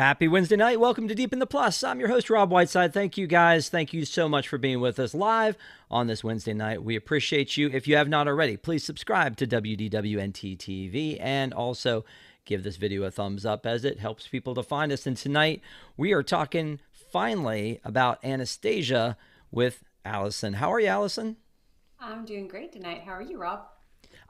Happy Wednesday night. Welcome to Deep in the Plus. I'm your host, Rob Whiteside. Thank you guys. Thank you so much for being with us live on this Wednesday night. We appreciate you. If you have not already, please subscribe to WDWNT TV and also give this video a thumbs up as it helps people to find us. And tonight we are talking finally about Anastasia with Alison. How are you, Alison? I'm doing great tonight. How are you, Rob?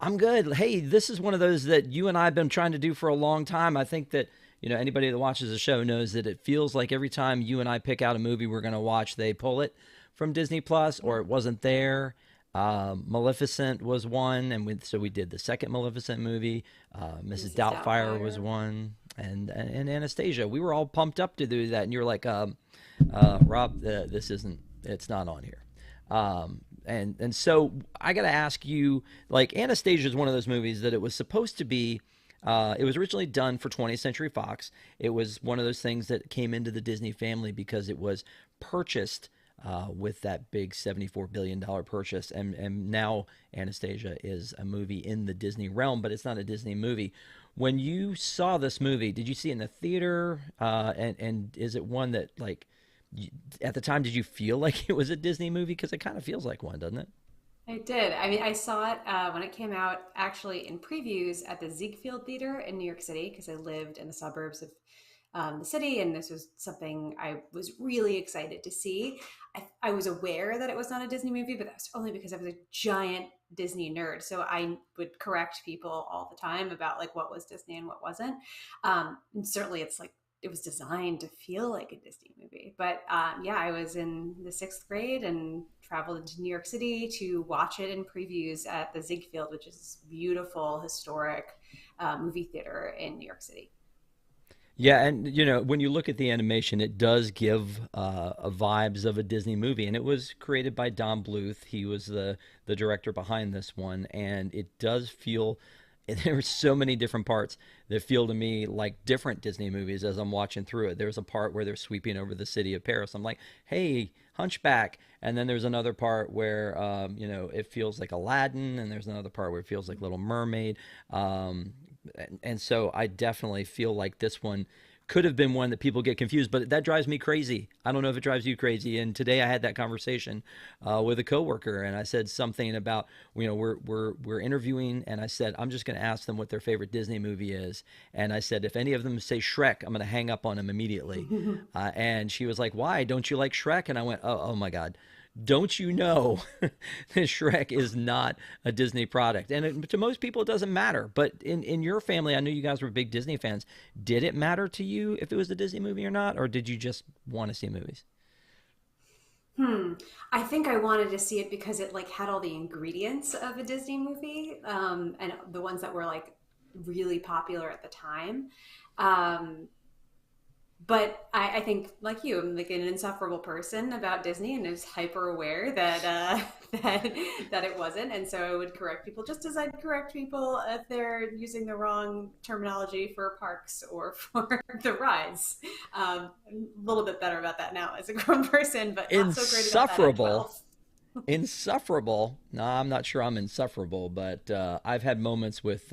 I'm good. Hey, this is one of those that you and I have been trying to do for a long time. I think that, anybody that watches the show knows that it feels like every time you and I pick out a movie we're going to watch, they pull it from Disney Plus or it wasn't there. Maleficent was one, and so we did the second Maleficent movie. Mrs. Mrs. Doubtfire was Doubtfire. one, and Anastasia. We were all pumped up to do that, and you're like, Rob, this isn't. It's not on here. And so I got to ask you, like, Anastasia is one of those movies that it was supposed to be. It was originally done for 20th Century Fox. It was one of those things that came into the Disney family because it was purchased with that big $74 billion purchase. And now Anastasia is a movie in the Disney realm, but it's not a Disney movie. When you saw this movie, did you see it in the theater? And is it one that, like, at the time, did you feel like it was a Disney movie? Because it kind of feels like one, doesn't it? I did. I mean, I saw it when it came out actually in previews at the Ziegfeld Theater in New York City because I lived in the suburbs of the city, and this was something I was really excited to see. I was aware that it was not a Disney movie, but that's only because I was a giant Disney nerd. So I would correct people all the time about like what was Disney and what wasn't. And certainly it's like it was designed to feel like a Disney movie. But yeah, I was in the sixth grade and traveled into New York City to watch it in previews at the Ziegfeld, which is this beautiful, historic movie theater in New York City. Yeah, and when you look at the animation, it does give vibes of a Disney movie, and it was created by Don Bluth. He was the director behind this one, and it does feel. There are so many different parts that feel to me like different Disney movies as I'm watching through it. There's a part where they're sweeping over the city of Paris. I'm like, hey, Hunchback. And then there's another part where, it feels like Aladdin. And there's another part where it feels like Little Mermaid. And so I definitely feel like this one could have been one that people get confused, but that drives me crazy. I don't know if it drives you crazy. And today I had that conversation with a coworker, and I said something about we're interviewing, and I said I'm just going to ask them what their favorite Disney movie is, and I said if any of them say Shrek, I'm going to hang up on them immediately. And she was like, "Why don't you like Shrek?" And I went, "Oh my God." Don't you know that Shrek is not a Disney product? And to most people, it doesn't matter. But in your family, I know you guys were big Disney fans. Did it matter to you if it was a Disney movie or not? Or did you just want to see movies? Hmm. I think I wanted to see it because it like had all the ingredients of a Disney movie, and the ones that were like really popular at the time. Um, but I think like you, I'm like an insufferable person about Disney and is hyper aware that that that it wasn't, and so I would correct people just as I'd correct people if they're using the wrong terminology for parks or for the rides. I'm a little bit better about that now as a grown person, but not so great about that at Insufferable. 12. Insufferable. No, I'm not sure I'm insufferable, but I've had moments with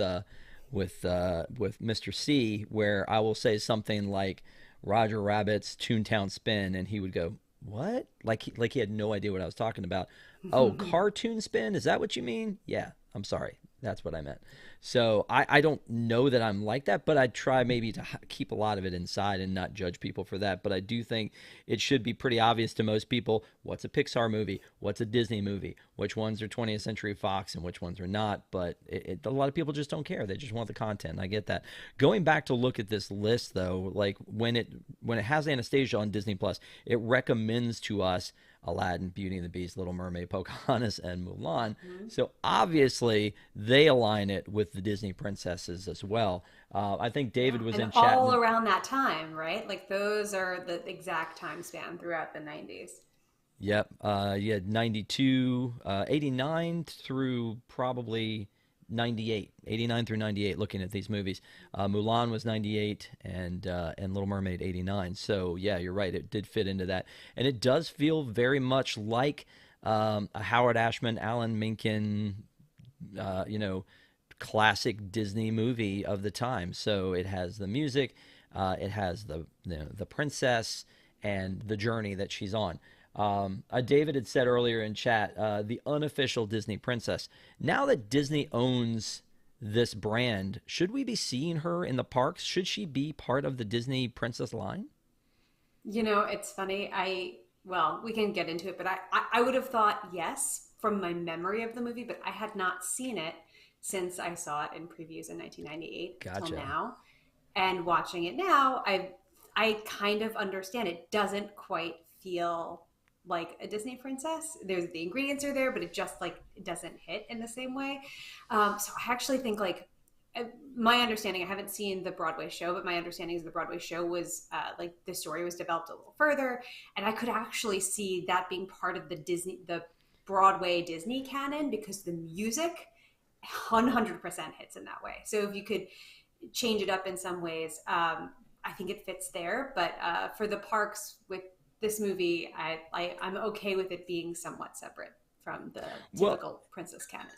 Mr. C where I will say something like Roger Rabbit's Toontown Spin, and he would go, "What?" Like he had no idea what I was talking about. Oh, cartoon spin? Is that what you mean? Yeah, I'm sorry. That's what I meant. So I don't know that I'm like that, but I try maybe to keep a lot of it inside and not judge people for that. But I do think it should be pretty obvious to most people what's a Pixar movie, what's a Disney movie, which ones are 20th Century Fox and which ones are not. But a lot of people just don't care. They just want the content. I get that. Going back to look at this list though, like when it has Anastasia on Disney Plus, it recommends to us Aladdin, Beauty and the Beast, Little Mermaid, Pocahontas, and Mulan. Mhm. So obviously they align it with the Disney princesses as well. I think David Yeah, was and in chat. all around that time, right? Like those are the exact time span throughout the 90s. Yep. You had 92, 89 through probably 98, 89 through 98 looking at these movies. Mulan was 98 and Little Mermaid 89. So yeah, you're right. It did fit into that. And it does feel very much like a Howard Ashman, Alan Menken, you know, classic Disney movie of the time. So it has the music. It has the princess and the journey that she's on. David had said earlier in chat, the unofficial Disney princess. Now that Disney owns this brand, should we be seeing her in the parks? Should she be part of the Disney princess line? It's funny. Well, we can get into it, but I would have thought yes from my memory of the movie, but I had not seen it since I saw it in previews in 1998 till Gotcha. now. And watching it now, I kind of understand it doesn't quite feel like a Disney princess. There's the ingredients are there, but it just like it doesn't hit in the same way. So I actually think like my understanding, I haven't seen the Broadway show, but my understanding is the Broadway show was like the story was developed a little further, and I could actually see that being part of the Broadway Disney canon because the music 100% hits in that way. So if you could change it up in some ways, I think it fits there. But for the parks with this movie, I'm okay with it being somewhat separate from the Well, typical princess canon.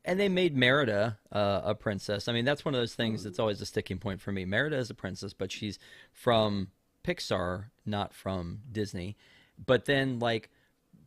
and they made Merida a princess. I mean, that's one of those things Mm. that's always a sticking point for me. Merida is a princess, but she's from Pixar, not from Disney. But then, like,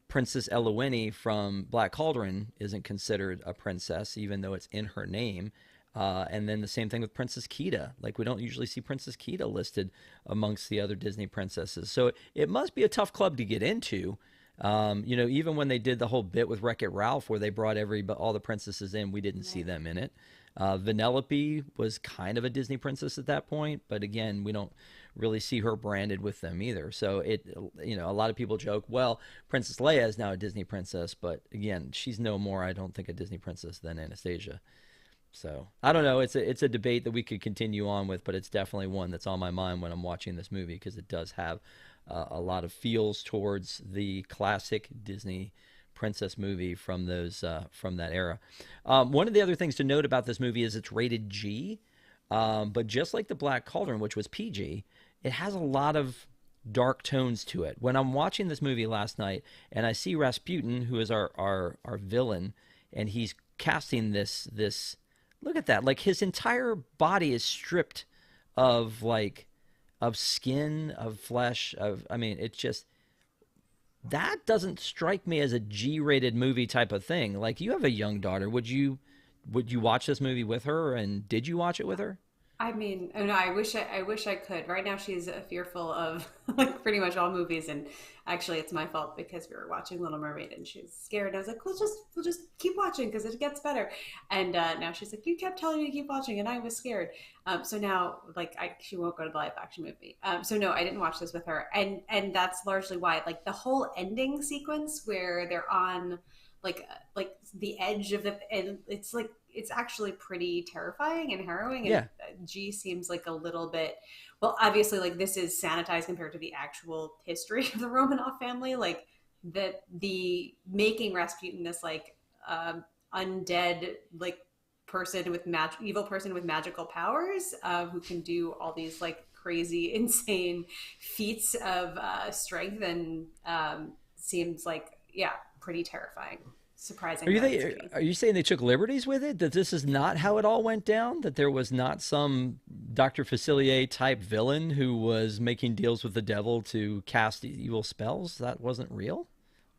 Princess Eowyn from Black Cauldron isn't considered a princess, even though it's in her name. And then the same thing with Princess Kida. Like, we don't usually see Princess Kida listed amongst the other Disney princesses. So it must be a tough club to get into. Even when they did the whole bit with Wreck It Ralph, where they brought all the princesses in, we didn't see Right. them in it. Vanellope was kind of a Disney princess at that point, but again, we don't really see her branded with them either. So a lot of people joke, well, Princess Leia is now a Disney princess, but again, she's no more, I don't think, a Disney princess than Anastasia. So I don't know. It's a debate that we could continue on with, but it's definitely one that's on my mind when I'm watching this movie because it does have a lot of feels towards the classic Disney princess movie from that era. One of the other things to note about this movie is it's rated G, but just like the Black Cauldron, which was PG, it has a lot of dark tones to it. When I'm watching this movie last night and I see Rasputin, who is our villain, and he's casting this look at that. Like his entire body is stripped of of skin, of flesh, of I mean, it's just that doesn't strike me as a G-rated movie type of thing. Like you have a young daughter, would you watch this movie with her and did you watch it with her? I mean, oh no, I wish I could. Right now, she's fearful of like pretty much all movies, and actually, it's my fault because we were watching Little Mermaid and she was scared. And I was like, we'll just keep watching because it gets better. And now she's like, you kept telling me to keep watching, and I was scared. So now, like, she won't go to the live action movie. So no, I didn't watch this with her, and that's largely why. Like the whole ending sequence where they're on like the edge of the and it's like it's actually pretty terrifying and harrowing and Yeah. G seems like a little bit well obviously like this is sanitized compared to the actual history of the Romanov family like the making Rasputin this like undead like evil person with magical powers who can do all these like crazy insane feats of strength and seems like yeah pretty terrifying. Are Surprising you though it's they, G. are you saying they took liberties with it? That this is not how it all went down? That there was not some Dr. Facilier type villain who was making deals with the devil to cast evil spells? That wasn't real?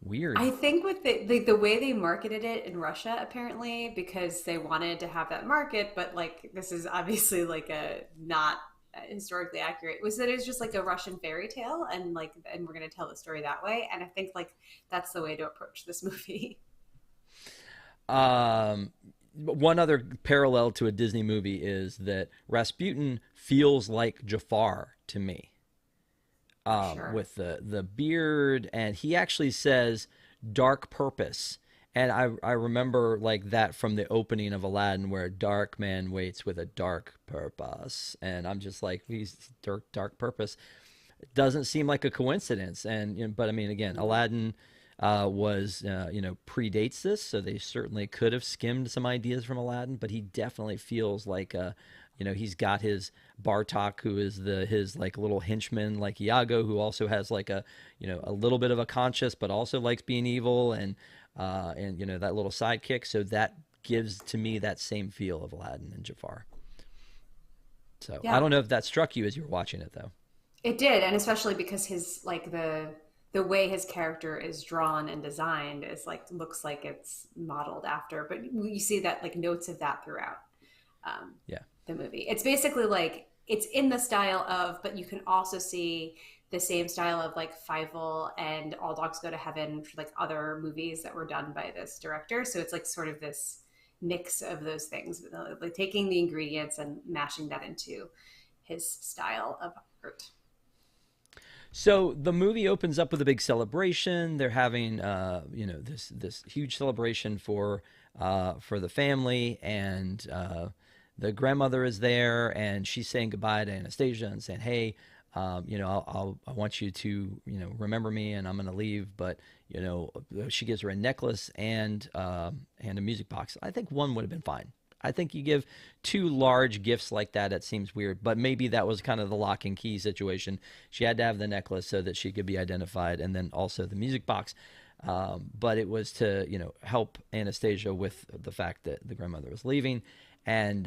Weird. I think with the way they marketed it in Russia, apparently, because they wanted to have that market, but like this is obviously like a not historically accurate, was that it's just like a Russian fairy tale and we're gonna tell the story that way. And I think like that's the way to approach this movie. Um, One other parallel to a Disney movie is that Rasputin feels like Jafar to me, For sure. with the beard, and he actually says dark purpose. And I remember like that from the opening of Aladdin, where a dark man waits with a dark purpose, and I'm just like, he's dark purpose. It doesn't seem like a coincidence, and but I mean, again, Mhm. Aladdin was predates this, so they certainly could have skimmed some ideas from Aladdin, but he definitely feels like he's got his Bartok, who is his like little henchman, like Iago, who also has like a little bit of a conscience, but also likes being evil, and that little sidekick. So that gives to me that same feel of Aladdin and Jafar. So I Yeah, don't know if that struck you as you were watching it, though. it did, and especially because his like the way his character is drawn and designed is like looks like it's modeled after, but you see that like notes of that throughout um, Yeah. the movie. It's basically like it's in the style of, but you can also see the same style of like Fievel and All Dogs Go to Heaven, which are like other movies that were done by this director. So it's like sort of this mix of those things, like taking the ingredients and mashing that into his style of art. So the movie opens up with a big celebration. They're having, this huge celebration for the family, and the grandmother is there, and she's saying goodbye to Anastasia and saying, "Hey, I want you to, remember me, and I'm going to leave." But she gives her a necklace and a music box. I think one would have been fine. I think you give two large gifts like that, it seems weird, but maybe that was kind of the lock and key situation. She had to have the necklace so that she could be identified, and then also the music box. But it was to, help Anastasia with the fact that the grandmother was leaving. And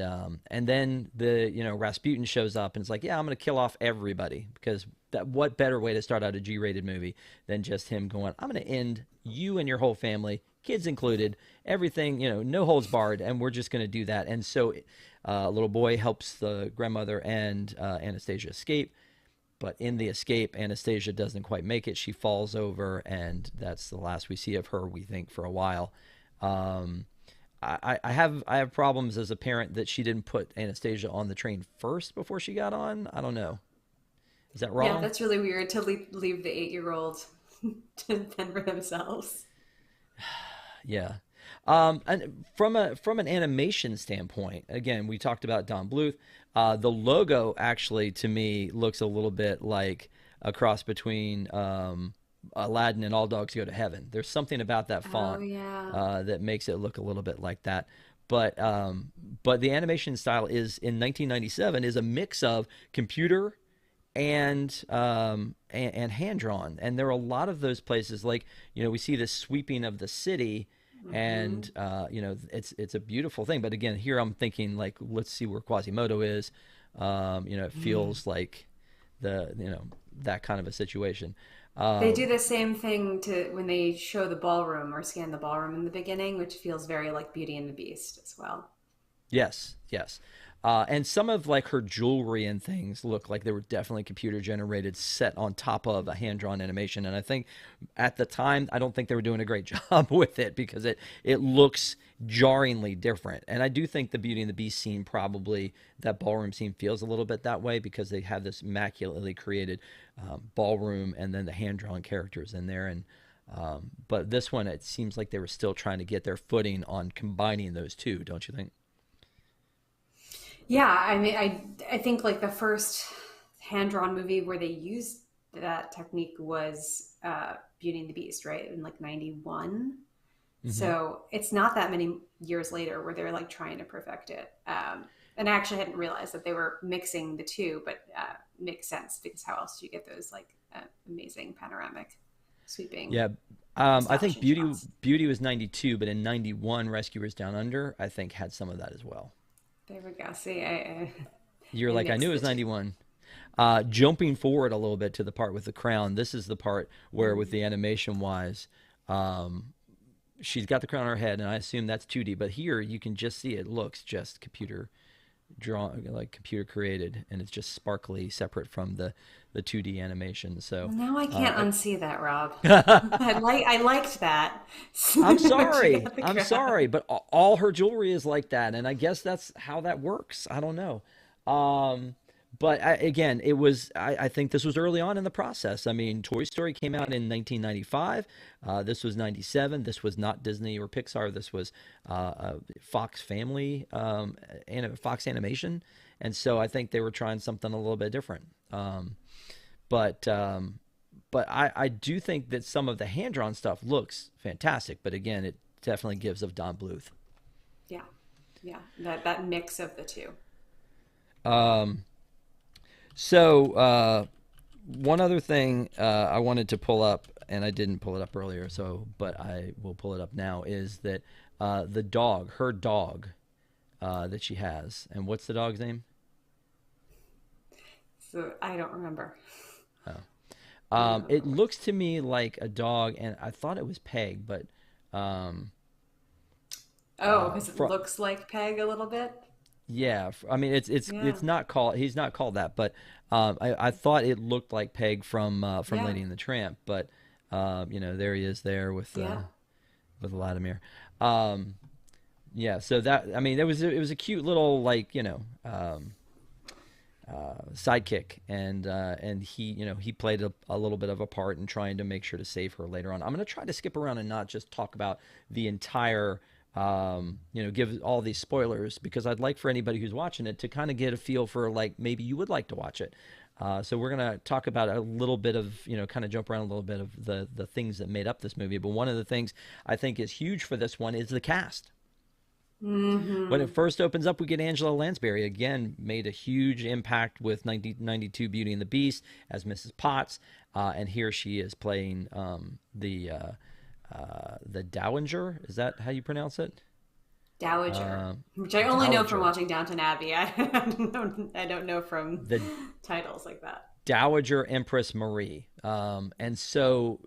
then the Rasputin shows up and it's like, yeah, I'm gonna kill off everybody, because what better way to start out a G-rated movie than just him going, I'm gonna end you and your whole family, kids included, everything, no holds barred, and we're just gonna do that. And so a little boy helps the grandmother and Anastasia escape. But in the escape, Anastasia doesn't quite make it. She falls over, and that's the last we see of her, we think, for a while. Um, I have problems as a parent that she didn't put Anastasia on the train first before she got on. I don't know. Is that Yeah, wrong? that's really weird to leave the 8-year-old to fend for themselves. Yeah. And from an animation standpoint, again, we talked about Don Bluth. The logo actually, to me, looks a little bit like a cross between Aladdin and All Dogs Go to Heaven. There's something about that Oh font yeah. that makes it look a little bit like that. But but the animation style is in 1997 is a mix of computer and hand drawn, and there are a lot of those places. Like we see the sweeping of the city, Hmm. and it's a beautiful thing. But again, here I'm thinking like, let's see where Quasimodo is. It feels like the that kind of a situation. They do Um, the same thing to when they show the ballroom or scan the ballroom in the beginning, which feels very like Beauty and the Beast as well. Yes, yes. And some of like her jewelry and things look like they were definitely computer generated, set on top of a hand drawn animation. And I think at the time, I don't think they were doing a great job with it, because it looks jarringly different. And I do think the Beauty and the Beast scene, probably that ballroom scene, feels a little bit that way, because they have this immaculately created ballroom and then the hand drawn characters in there. And but this one, it seems like they were still trying to get their footing on combining those two, don't you think? Yeah, I mean, I think like the first hand drawn movie where they used that technique was Beauty and the Beast, right? In like '91. Mm-hmm. So it's not that many years later where they're like trying to perfect it. And I actually hadn't realized that they were mixing the two, but makes sense because how else do you get those like amazing panoramic sweeping Yeah. I think establishing shots? Beauty was 92, but in 91, Rescuers Down Under, I think, had some of that as well. There we go. See, You're I like, I knew mixed it the was two. 91. Jumping forward a little bit to the part with the crown, this is the part where, with Mm. the animation wise, um, she's got the crown on her head, and I assume that's 2D, but here you can just see it looks just computer drawn, like computer created, and it's just sparkly, separate from the 2D animation. So, Well, now I can't uh, unsee that, Rob. I, I liked that I'm when she sorry. got the I'm sorry, crown. but all her jewelry is like that, and I guess that's how that works. I don't know. Um, but again, it was. I think this was early on in the process. I mean, Toy Story came out in 1995. This was 97. This was not Disney or Pixar. This was Fox Family and Fox Animation, and so I think they were trying something a little bit different. But but I do think that some of the hand drawn stuff looks fantastic. But again, it definitely gives of Don Bluth. Yeah, yeah, that mix of the two. Um, so one other thing I wanted to pull up, and I didn't pull it up earlier, so but I will pull it up now. Is that her dog that she has, and what's the dog's name? So I don't remember. Oh. I don't know It the voice. looks to me like a dog, and I thought it was Peg, but um, Oh, because it from looks like Peg a little bit. yeah, I mean Yeah. it's not called he's not called that, but I thought it looked like Peg from Yeah. Lady and the Tramp, but there he is there Yeah. with Vladimir. Um, yeah, so that I mean it was a cute little like sidekick, and he he played a little bit of a part in trying to make sure to save her later on. I'm going to try to skip around and not just talk about the entire give all these spoilers, because I'd like for anybody who's watching it to kind of get a feel for like maybe you would like to watch it. So we're going to talk about a little bit of kind of jump around a little bit of the things that made up this movie. But one of the things I think is huge for this one is the cast. When it Mm-hmm. first opens up, we get Angela Lansbury again, made a huge impact with 1992 Beauty and the Beast as Mrs. Potts, and here she is playing the Dowager. Is that how you pronounce it? Dowager, Uh, which I only know from Dowager. watching Downton Abbey. I don't know from The titles like that. Dowager Empress Marie. And so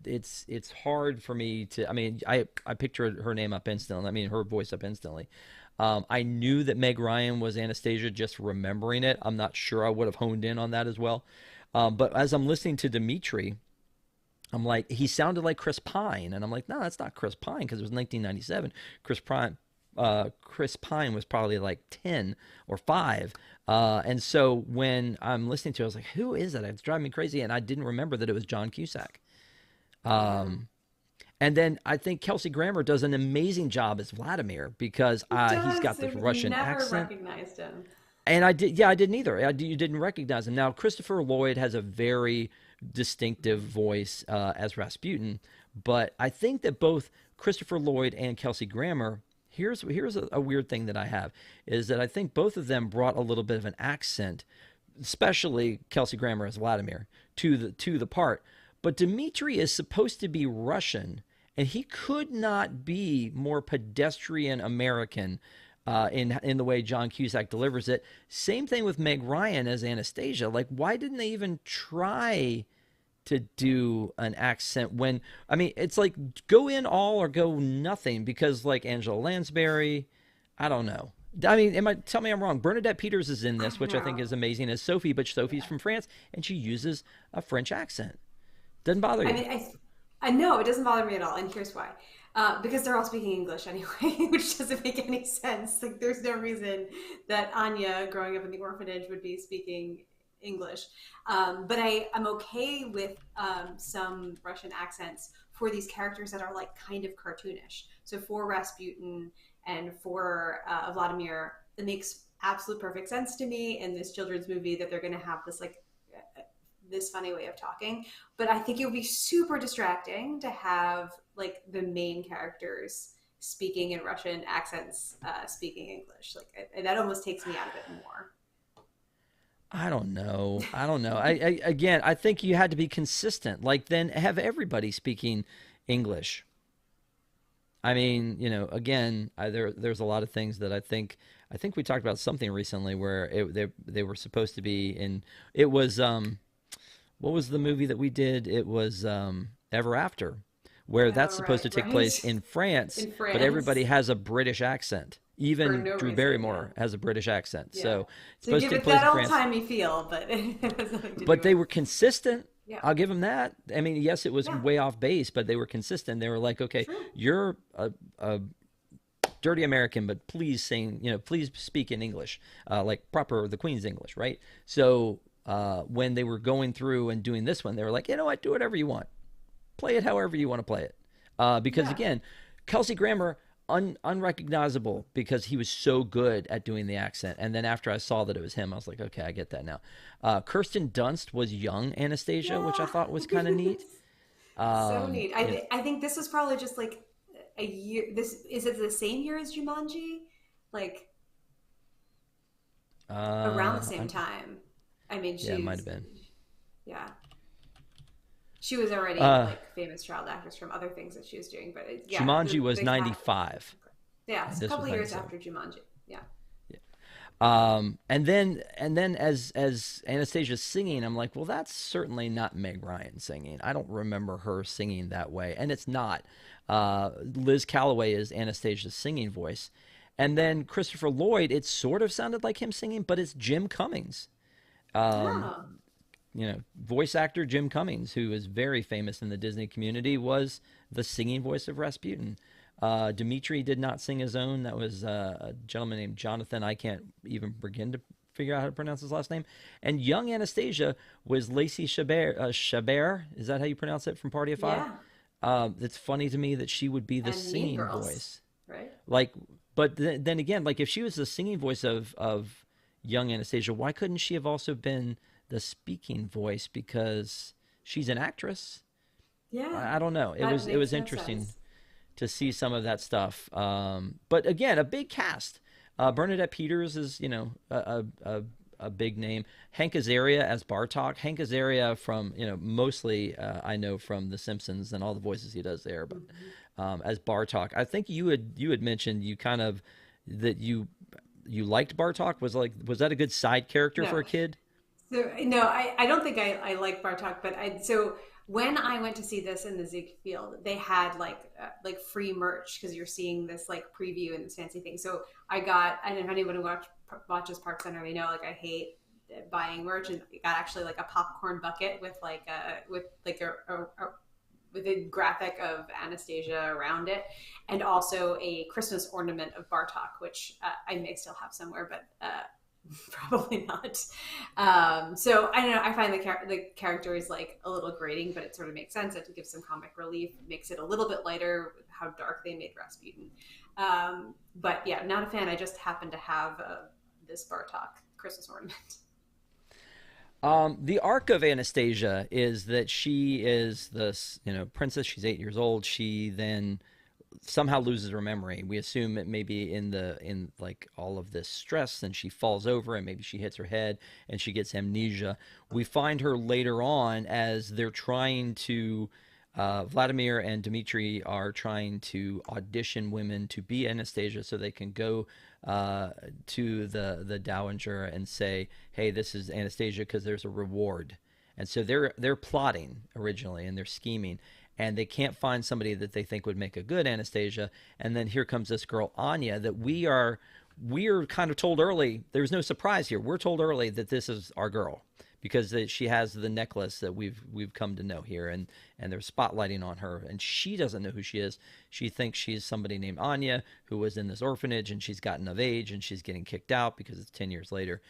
it's hard for me to. I mean, I pictured her name up instantly. I mean, her voice up instantly. I knew that Meg Ryan was Anastasia, just remembering it. I'm not sure I would have honed in on that as well. But as I'm listening to Dimitri, I'm like, he sounded like Chris Pine, and I'm like, no, that's not Chris Pine because it was 1997. Chris Pine was probably like 10 or 5. And so when I'm listening to it, I was like, who is that? It's driving me crazy. And I didn't remember that it was John Cusack. Yeah, And then I think Kelsey Grammer does an amazing job as Vladimir because he he's got does. I this would Russian never accent. recognized him. And I didn't either. You didn't recognize him. Now, Christopher Lloyd has a very distinctive voice as Rasputin, but I think that both Christopher Lloyd and Kelsey Grammer, here's a weird thing that I have, is that I think both of them brought a little bit of an accent, especially Kelsey Grammer as Vladimir, to the part. But Dmitri is supposed to be Russian, and he could not be more pedestrian American in the way John Cusack delivers it. Same thing with Meg Ryan as Anastasia. Like, why didn't they even try to do an accent when I mean it's like go in all or go nothing, because like Angela Lansbury, I don't know. I mean, tell me I'm wrong. Bernadette Peters is in I this, which I think know. is amazing as Sophie, but Sophie's Yeah. from France and she uses a French accent. Doesn't bother I you. mean, I know it doesn't bother me at all, and here's why. Because they're all speaking English anyway, which doesn't make any sense. Like, there's no reason that Anya, growing up in the orphanage, would be speaking English. But I'm okay with some Russian accents for these characters that are like kind of cartoonish. So for Rasputin and for Vladimir, it makes absolute perfect sense to me in this children's movie that they're going to have this like this funny way of talking. But I think it would be super distracting to have like the main characters speaking in Russian accents, speaking English. Like that almost takes me out of it more. I don't know. I don't know. I again, I think you had to be consistent. Like then have everybody speaking English. I mean, again, there's a lot of things that I think we talked about something recently where they were supposed to be in. It was what was the movie that we did? It was Ever After, where that's Oh, supposed to right, take place right. in France, In but everybody France has a British accent. for Even no Drew reason. Yeah. Barrymore has a British accent. Yeah. So it's To supposed give to take it place that in old France, timey feel, but it has nothing to do but they with. were consistent. Yeah. I'll give them that. I mean, yes, it was Yeah. way off base, but they were consistent. They were like, okay, True. you're a dirty American, but please please speak in English, like proper the Queen's English, right? So when they were going through and doing this one, they were like, you know what, do whatever you want, play it however you want to play it, because Yeah. again, Kelsey Grammer unrecognizable because he was so good at doing the accent. And then after I saw that it was him, I was like, okay, I get that now. Kirsten Dunst was young Anastasia, which I Yeah. thought was kind of neat. So neat. You know, I think this was probably just like a year. This is it the same year as Jumanji? Like around the same time. I mean, yeah, it might have been. yeah, she was already Uh, like famous child actress from other things that she was doing. But Jumanji was they have 95, yeah, and it's a this was couple of years 97. after Jumanji. Yeah, And then as Anastasia's singing, I'm like, well, that's certainly not Meg Ryan singing. I don't remember her singing that way, and it's not. Liz Calloway is Anastasia's singing voice, and then Christopher Lloyd. It sort of sounded like him singing, but it's Jim Cummings. Oh, Voice actor Jim Cummings, who is very famous in the Disney community, was the singing voice of Rasputin. Dimitri did not sing his own. That was a gentleman named Jonathan. I can't even begin to figure out how to pronounce his last name. And young Anastasia was Lacey Chabert. Chabert, is that how you pronounce it, from Party of Five? yeah. It's funny to me that she would be the And Mean singing Girls, voice. right? Like, but then again, like if she was the singing voice of young Anastasia, why couldn't she have also been the speaking voice? Because she's an actress. Yeah, I don't know. It that was it makes was no interesting sense. to see some of that stuff. But again, a big cast. Bernadette Peters is, a big name. Hank Azaria as Bartok. Hank Azaria from, mostly I know from The Simpsons and all the voices he does there, but Mhm. as Bartok, I think you had mentioned you kind of that you liked Bartok. Was that a good side character No, for a kid? so no, I don't think I like Bartok, but I so when I went to see this in the Ziegfeld, they had like free merch because you're seeing this like preview and this fancy thing. So I don't know if anyone who watches Park Center, they know like I hate buying merch, and I got actually like a popcorn bucket with a with a graphic of Anastasia around it, and also a Christmas ornament of Bartok, which I may still have somewhere, but probably not. So I don't know. I find the character is like a little grating, but it sort of makes sense. It gives some comic relief, makes it a little bit lighter with how dark they made Rasputin. But yeah, not a fan. I just happen to have this Bartok Christmas ornament. The arc of Anastasia is that she is this, princess. She's 8 years old. She then somehow loses her memory. We assume it may be in like all of this stress, and she falls over, and maybe she hits her head, and she gets amnesia. We find her later on as they're trying to. Vladimir and Dmitri are trying to audition women to be Anastasia so they can go to the dowager and say, "Hey, this is Anastasia because there's a reward." And so they're plotting originally and they're scheming, and they can't find somebody that they think would make a good Anastasia. And then here comes this girl Anya that we're kind of told early. There's no surprise here. We're told early that this is our girl because she has the necklace that we've come to know here, and they're spotlighting on her, and she doesn't know who she is. She thinks she's somebody named Anya who was in this orphanage, and she's gotten of age, and she's getting kicked out because it's 10 years later.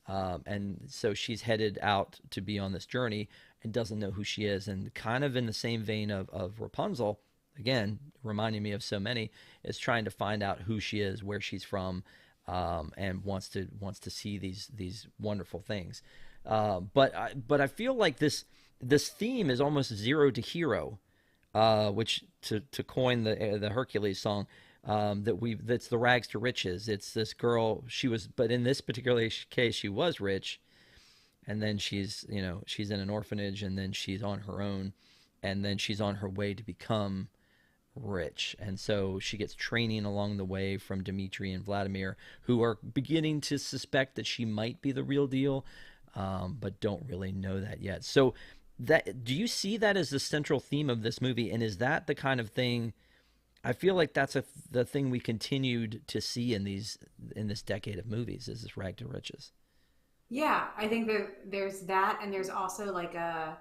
And so she's headed out to be on this journey and doesn't know who she is. And kind of in the same vein of Rapunzel, again, reminding me of so many, is trying to find out who she is, where she's from, and wants to see these wonderful things. But I feel like this theme is almost zero to hero, which to coin the Hercules song, that's the rags to riches. It's this girl. But in this particular case, she was rich, and then she's in an orphanage, and then she's on her own, and then she's on her way to become rich. And so she gets training along the way from Dmitri and Vladimir, who are beginning to suspect that she might be the real deal, but don't really know that yet. So, do you see that as the central theme of this movie? And is that the kind of thing? I feel like that's the thing we continued to see in this decade of movies, is this rag to riches. Yeah, I think there's that, and there's also like a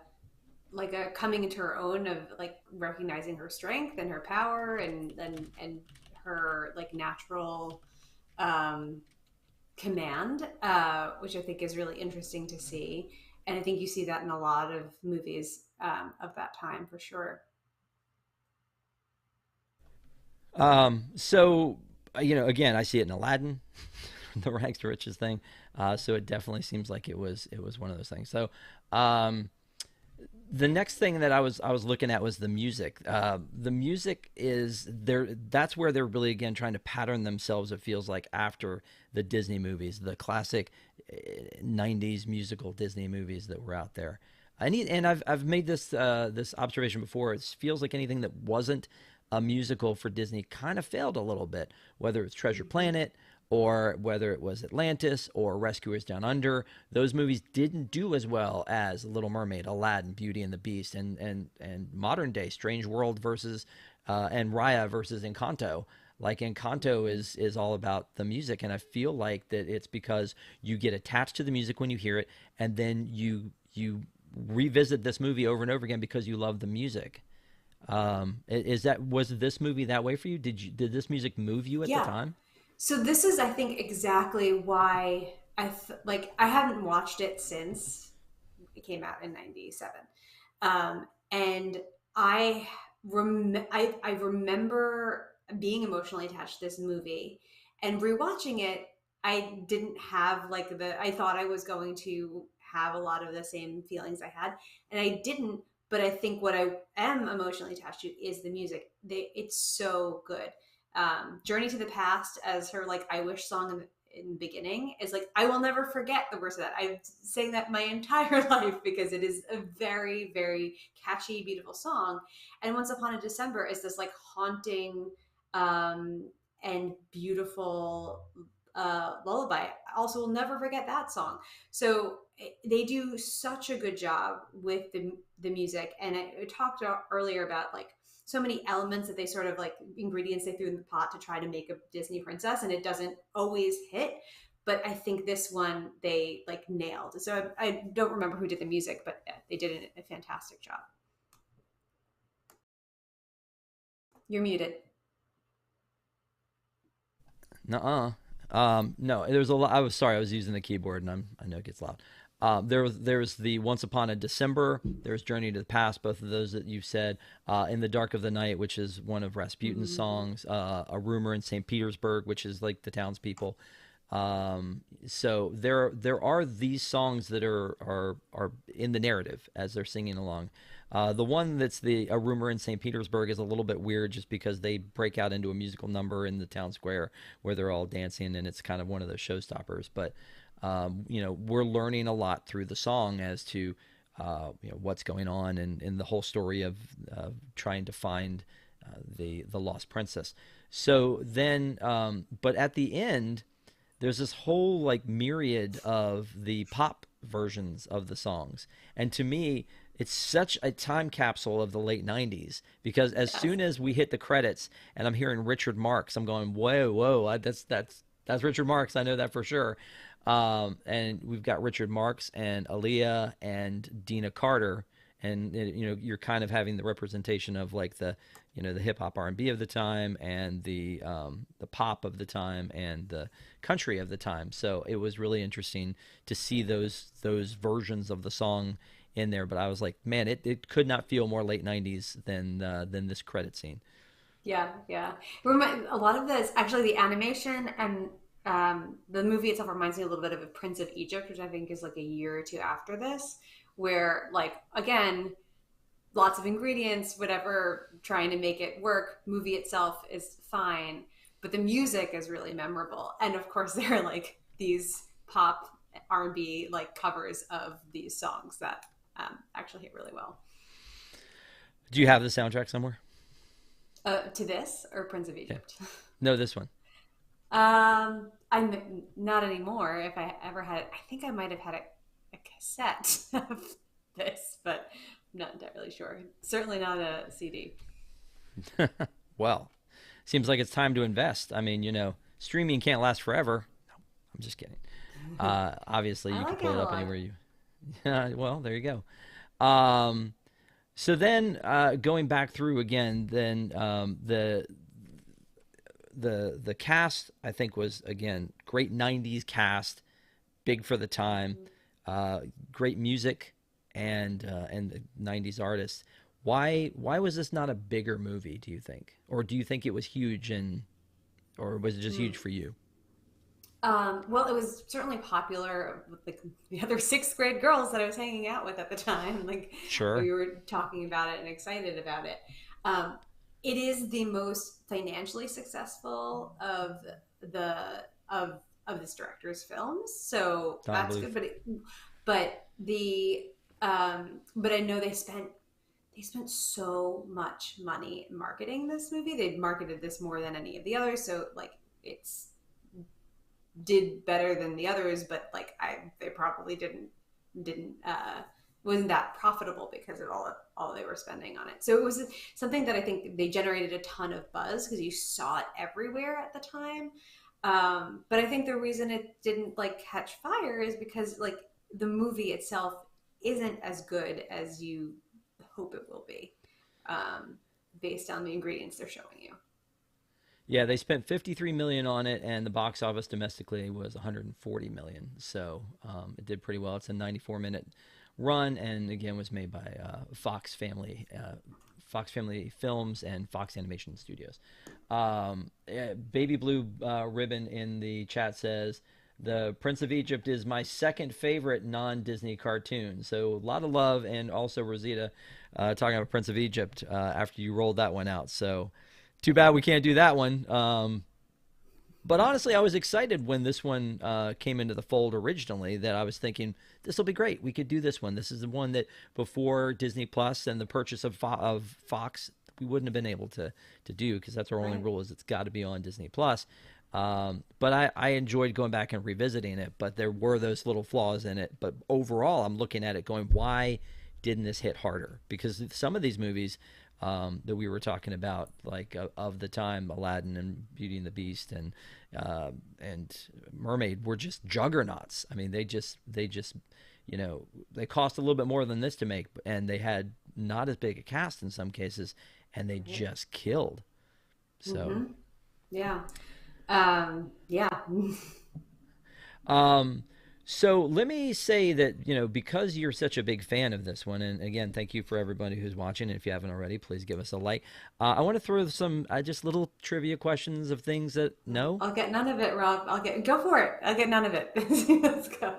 coming into her own of like recognizing her strength and her power and her like natural um, command, which I think is really interesting to see. And I think you see that in a lot of movies of that time for sure. So again, I see it in Aladdin, the rags to riches thing. So it definitely seems like it was one of those things. So um, the next thing that I was looking at was the music. The music is there. That's where they're really again trying to pattern themselves. It feels like after the Disney movies, the classic '90s musical Disney movies that were out there. And I've made this observation before. It feels like anything that wasn't a musical for Disney kind of failed a little bit, whether it's Treasure Mm-hmm. Planet or whether it was Atlantis or Rescuers Down Under, those movies didn't do as well as Little Mermaid, Aladdin, Beauty and the Beast, and modern day Strange World versus and Raya versus Encanto. Like Encanto is all about the music, and I feel like that it's because you get attached to the music when you hear it, and then you revisit this movie over and over again because you love the music. Is that was this movie that way for you? Did this music move you at the Yeah. time? So this is, I think, exactly why I haven't watched it since it came out in '97, and I remember being emotionally attached to this movie, and rewatching it. I didn't have like the I thought I was going to have a lot of the same feelings I had, and I didn't. But I think what I am emotionally attached to is the music. It's so good. Journey to the Past as her like I Wish song in the beginning is like I will never forget the words of that. I've sang that my entire life because it is a very, very catchy, beautiful song. And Once Upon a December is this like haunting um, and beautiful lullaby. I also will never forget that song. So they do such a good job with the music. And I talked earlier about like so many elements that they sort of like ingredients they threw in the pot to try to make a Disney princess, and it doesn't always hit. But I think this one they like nailed. So I don't remember who did the music, but they did a fantastic job. You're muted. Nuh-uh. No, there's a lot. I was sorry, I was using the keyboard, and I know it gets loud. There's the Once Upon a December. There's Journey to the Past. Both of those that you said. In the Dark of the Night, which is one of Rasputin's Mm-hmm. songs. A Rumor in St. Petersburg, which is like the townspeople. So there are these songs that are in the narrative as they're singing along. The one that's the A Rumor in St. Petersburg is a little bit weird just because they break out into a musical number in the town square where they're all dancing, and it's kind of one of those showstoppers. But we're learning a lot through the song as to what's going on and the whole story of trying to find the lost princess. So then, but at the end, there's this whole like myriad of the pop versions of the songs. And to me, it's such a time capsule of the late 90s because as Yes. soon as we hit the credits and I'm hearing Richard Marx, I'm going, whoa, whoa, that's Richard Marx. I know that for sure. And we've got Richard Marx and Aaliyah and Dina Carter, and you're kind of having the representation of like the hip hop R&B of the time and the pop of the time and the country of the time. So it was really interesting to see those versions of the song in there. But I was like, man, it could not feel more late '90s than this credit scene. Yeah, yeah. A lot of this, actually, the animation and the movie itself reminds me a little bit of a Prince of Egypt, which I think is like a year or two after this, where, like, again, lots of ingredients, whatever, trying to make it work. Movie itself is fine, but the music is really memorable. And of course, there are like these pop R&B like covers of these songs that actually hit really well. Do you have the soundtrack somewhere? To this or Prince of Yeah. Egypt? No, this one. I'm not anymore. If I ever had, I think I might have had a cassette of this, but I'm not entirely sure. Certainly not a CD. Well, seems like it's time to invest. I mean, streaming can't last forever. No, I'm just kidding. Obviously, I you can like pull it up analog. anywhere you. Well, there you go. So then, going back through again, then the cast I think was again great '90s cast, big for the time, great music, and the '90s artists. Why was this not a bigger movie? Do you think, or do you think it was huge or was it just huge Mm. for you? Well, it was certainly popular with like the other sixth grade girls that I was hanging out with at the time. Like Sure, we were talking about it and excited about it. Um, it is the most financially successful of the of this director's films, so Don that's good. Bluth. But I know they spent so much money marketing this movie. They'd marketed this more than any of the others, so like it's did better than the others, but like they probably didn't wasn't that profitable because of all they were spending on it. So it was something that I think they generated a ton of buzz because you saw it everywhere at the time. But I think the reason it didn't like catch fire is because like the movie itself isn't as good as you hope it will be, um, based on the ingredients they're showing you. Yeah, they spent 53 million on it, and the box office domestically was 140 million. So it did pretty well. It's a 94-minute run, and again was made by Fox Family Films and Fox Animation Studios. Baby Blue Ribbon in the chat says the Prince of Egypt is my second favorite non-Disney cartoon. So a lot of love, and also Rosita talking about Prince of Egypt after you rolled that one out. So too bad we can't do that one. But honestly, I was excited when this one came into the fold originally. That I was thinking this will be great. We could do this one. This is the one that before Disney Plus and the purchase of Fox, we wouldn't have been able to do, because that's our only Right. rule, is it's got to be on Disney Plus. But I enjoyed going back and revisiting it. But there were those little flaws in it. But overall, I'm looking at it going, why didn't this hit harder? Because some of these movies that we were talking about, like of the time, Aladdin and Beauty and the Beast and Mermaid, were just juggernauts. I mean, they just they cost a little bit more than this to make, and they had not as big a cast in some cases, and they Right. just killed. So. Mm-hmm. Yeah. Yeah. Um, so let me say that, because you're such a big fan of this one, and again, thank you for everybody who's watching. And if you haven't already, please give us a like. I want to throw some just little trivia questions of things that no, I'll get none of it, Rob. Go for it. I'll get none of it. Let's go.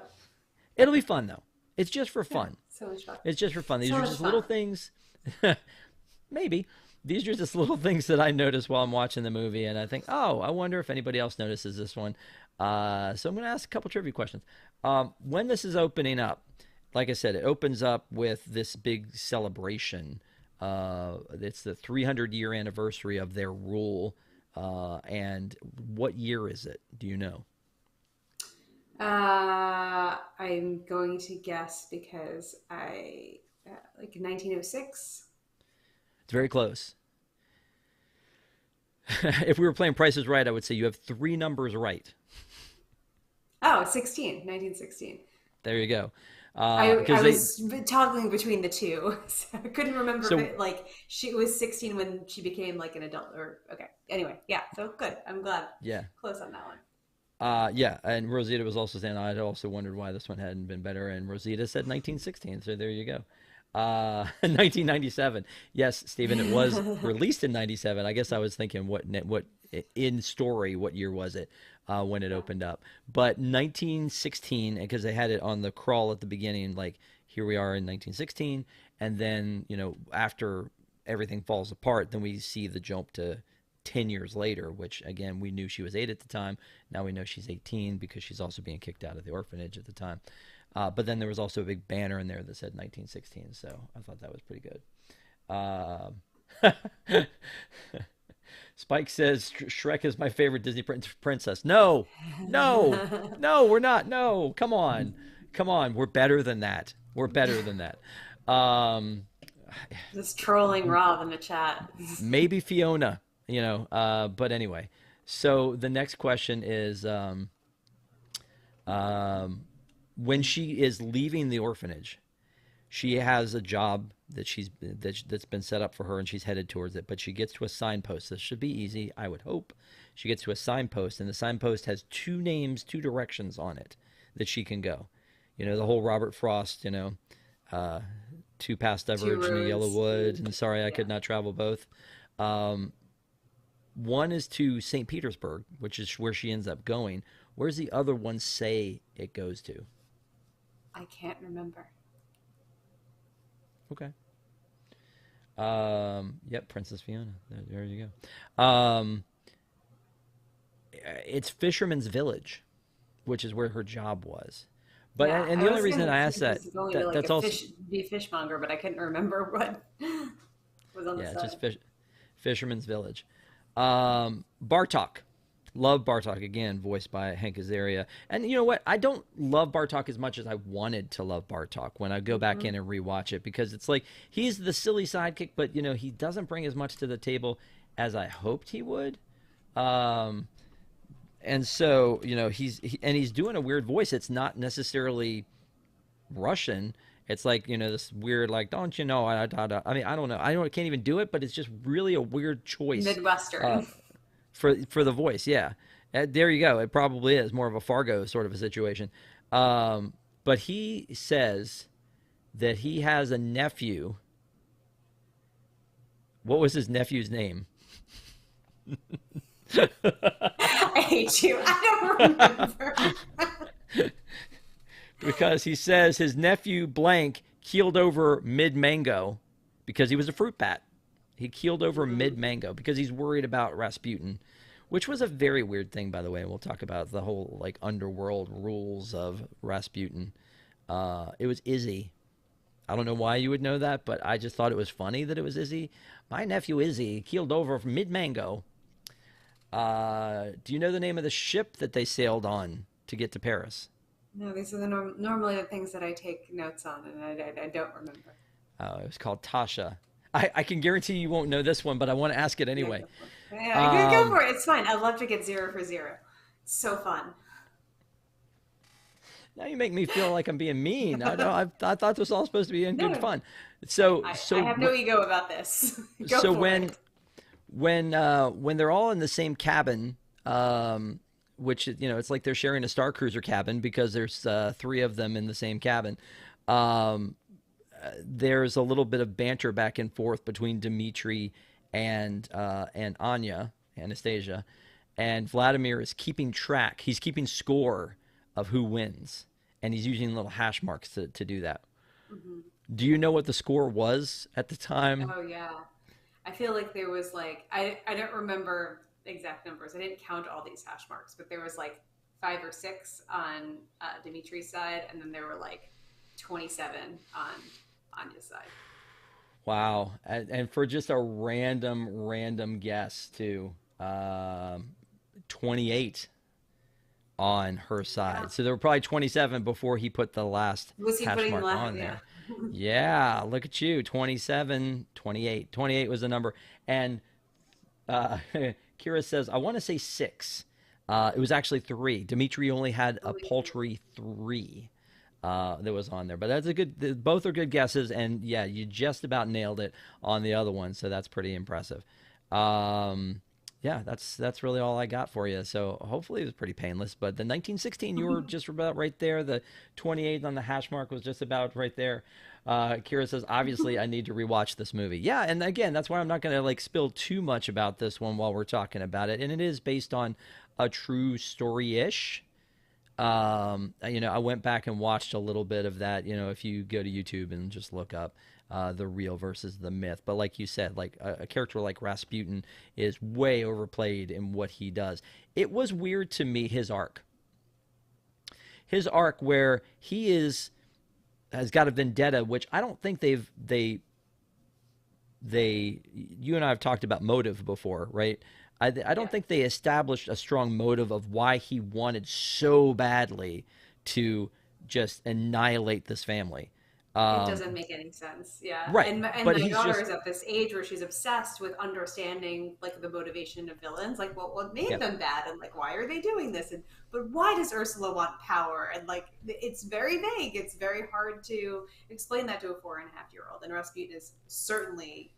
it'll be fun though. It's just for Yeah. fun. So much fun. It's just for fun. These So are much just little fun. things. Maybe these are just little things that I notice while I'm watching the movie, and I think, oh, I wonder if anybody else notices this one. So I'm going to ask a couple trivia questions. When this is opening up, like I said, it opens up with this big celebration. It's the 300-year anniversary of their rule. And what year is it? Do you know? I'm going to guess because I like 1906. It's very close. If we were playing Prices Right, I would say you have three numbers right. Oh, 16, 1916. There you go. I Because they was toggling between the two, so I couldn't remember if so it like she was 16 when she became like an adult or okay. Anyway, yeah, so good. I'm glad. yeah. Close on that one. Yeah, and Rosita was also saying I'd also wondered why this one hadn't been better, and Rosita said 1916. So there you go. 1997. Yes, Stephen, it was released in 97. I guess I was thinking what in story, what year was it when it Yeah. opened up? But 1916, because they had it on the crawl at the beginning, like here we are in 1916, and then after everything falls apart, then we see the jump to 10 years later, which again, we knew she was 8 at the time. Now we know she's 18 because she's also being kicked out of the orphanage at the time. But then there was also a big banner in there that said 1916. So I thought that was pretty good. Spike says Shrek is my favorite Disney princess. No, no, no, we're not. No, come on. Come on. We're better than that. We're better than that. Um, Just trolling Rob in the chat. Maybe Fiona, but anyway. So the next question is um, when she is leaving the orphanage, she has a job that's been set up for her, and she's headed towards it. But she gets to a signpost. This should be easy, I would hope. She gets to a signpost, and the signpost has two names, two directions on it that she can go. The whole Robert Frost, uh, two paths Two diverge in the yellow roads wood, lead. and sorry I Yeah. could not travel both. Um, One is to St. Petersburg, which is where she ends up going. Where's the other one say it goes to? I can't remember. Okay. Yep, Princess Fiona. There you go. It's Fisherman's Village, which is where her job was. But Yeah, and I the only was reason gonna I asked think that, this is going to be like that's a also, be a fishmonger, but I couldn't remember what was on the yeah, it's side. just Fisherman's Village. Bartok. Love Bartok again, voiced by Hank Azaria. And you know what? I don't love Bartok as much as I wanted to love Bartok when I go back Hmm. in and rewatch it, because it's like he's the silly sidekick, but he doesn't bring as much to the table as I hoped he would. Um, and so he's doing a weird voice. It's not necessarily Russian. It's like this weird, like, don't you know? I mean, I don't know. I can't even do it, but it's just really a weird choice uh, Midwestern. for the voice. Yeah, there you go. It probably is more of a Fargo sort of a situation. But he says that he has a nephew. What was his nephew's name? I hate you. I don't remember. Because he says his nephew blank keeled over mid mango because he was a fruit bat. He keeled over mid mango because he's worried about Rasputin, which was a very weird thing, by the way. We'll talk about the whole like underworld rules of Rasputin. It was Izzy. I don't know why you would know that, but I just thought it was funny that it was Izzy. My nephew Izzy keeled over mid mango. Do you know the name of the ship that they sailed on to get to Paris? No, these are normally the things that I take notes on, and I don't remember. It was called Tasha. I can guarantee you won't know this one, but I want to ask it Yeah, anyway. go for it. Yeah, go Um, for it. It's fine. I love to get 0 for 0. It's so fun. Now you make me feel like I'm being mean. I know. I thought this was all supposed to be in good No, fun. So I so have no ego about this. Go so for when it. when they're all in the same cabin, which it's like they're sharing a Star Cruiser cabin because there's three of them in the same cabin. Um, there's a little bit of banter back and forth between Dmitri and Anya, Anastasia, and Vladimir is keeping track. He's keeping score of who wins, and he's using little hash marks to do that. Hmm. Do you know what the score was at the time? Oh yeah. I feel like there was like I don't remember exact numbers. I didn't count all these hash marks, but there was like 5 or 6 on Dimitri's side, and then there were like 27 on Anya's side. Wow, and for just a random guess too, 28 on her Yeah. side. So there were probably 27 before he put the last Was he hash putting mark left? on Yeah. there. Yeah, look at you. 27, 28. 28 was the number. And uh, Kira says, I want to say 6. It was actually 3. Dimitri only had a Only three. paltry 3 that was on there. But that's a good, both are good guesses. And yeah, you just about nailed it on the other one. So that's pretty impressive. Um, yeah, that's really all I got for you. So hopefully it was pretty painless. But the 1916, you were just about right there. The 28 on the hash mark was just about right there. Kira says, obviously, I need to rewatch this movie. Yeah, and again, that's why I'm not going to like spill too much about this one while we're talking about it. And it is based on a true story ish. I went back and watched a little bit of that. If you go to YouTube and just look up the real versus the myth. But like you said, like a character like Rasputin is way overplayed in what he does. It was weird to me his arc where he has got a vendetta, which I don't think they you and I have talked about motive before, right? I don't Yeah. think they established a strong motive of why he wanted so badly to just annihilate this family. It Um, doesn't make any sense. Yeah. right, And but my he's daughter just is at this age where she's obsessed with understanding like the motivation of villains. Like what made yeah. them bad and like why are they doing this? And but why does Ursula want power? And like it's very vague. It's very hard to explain that to a 4.5-year old. And Rasputin is certainly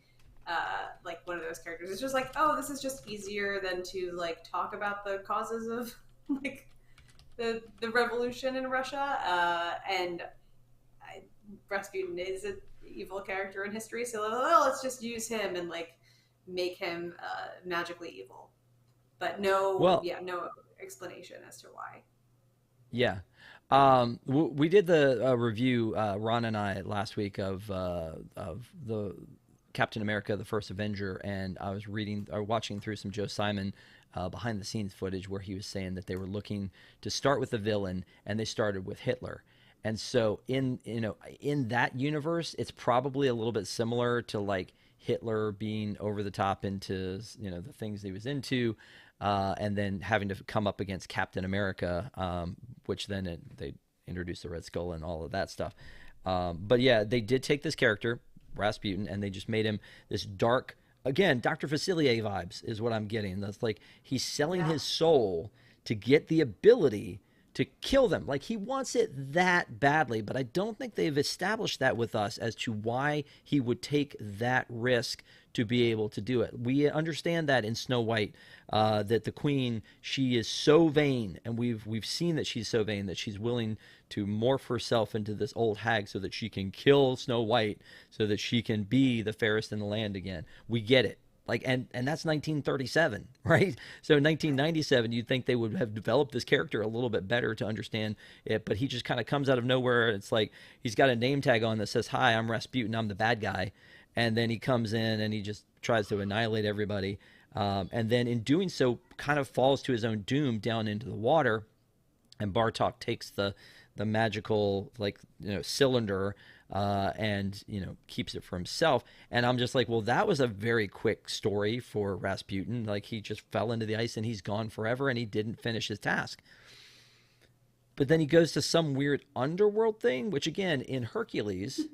like one of those characters. It's just like, oh, this is just easier than to like talk about the causes of like the revolution in Russia. And Rasputin is an evil character in history, so well, let's just use him and like make him magically evil. But no, Well, yeah, no explanation as to why. yeah. We did the review, Ron and I, last week of the Captain America: The First Avenger, and I was reading or watching through some Joe Simon behind the scenes footage where he was saying that they were looking to start with the villain, and they started with Hitler. And so in that universe, it's probably a little bit similar to like Hitler being over the top into, the things he was into, and then having to come up against Captain America, which then they introduced the Red Skull and all of that stuff. But yeah, they did take this character Rasputin and they just made him this dark, again, Dr. Facilier vibes is what I'm getting. That's like he's selling Yeah. his soul to get the ability to kill them. Like he wants it that badly, but I don't think they've established that with us as to why he would take that risk to be able to do it. We understand that in Snow White, that the queen, she is so vain, and we've seen that she's so vain that she's willing to morph herself into this old hag so that she can kill Snow White, so that she can be the fairest in the land again. We get it. Like, and that's 1937, right? So in 1997, you'd think they would have developed this character a little bit better to understand it, but he just kind of comes out of nowhere. It's like he's got a name tag on that says, "Hi, I'm Rasputin, I'm the bad guy," and then he comes in and he just tries to annihilate everybody, and then in doing so, kind of falls to his own doom down into the water. And Bartok takes the magical, like, cylinder, and keeps it for himself. And I'm just like, well, that was a very quick story for Rasputin. Like he just fell into the ice and he's gone forever, and he didn't finish his task. But then he goes to some weird underworld thing, which again in Hercules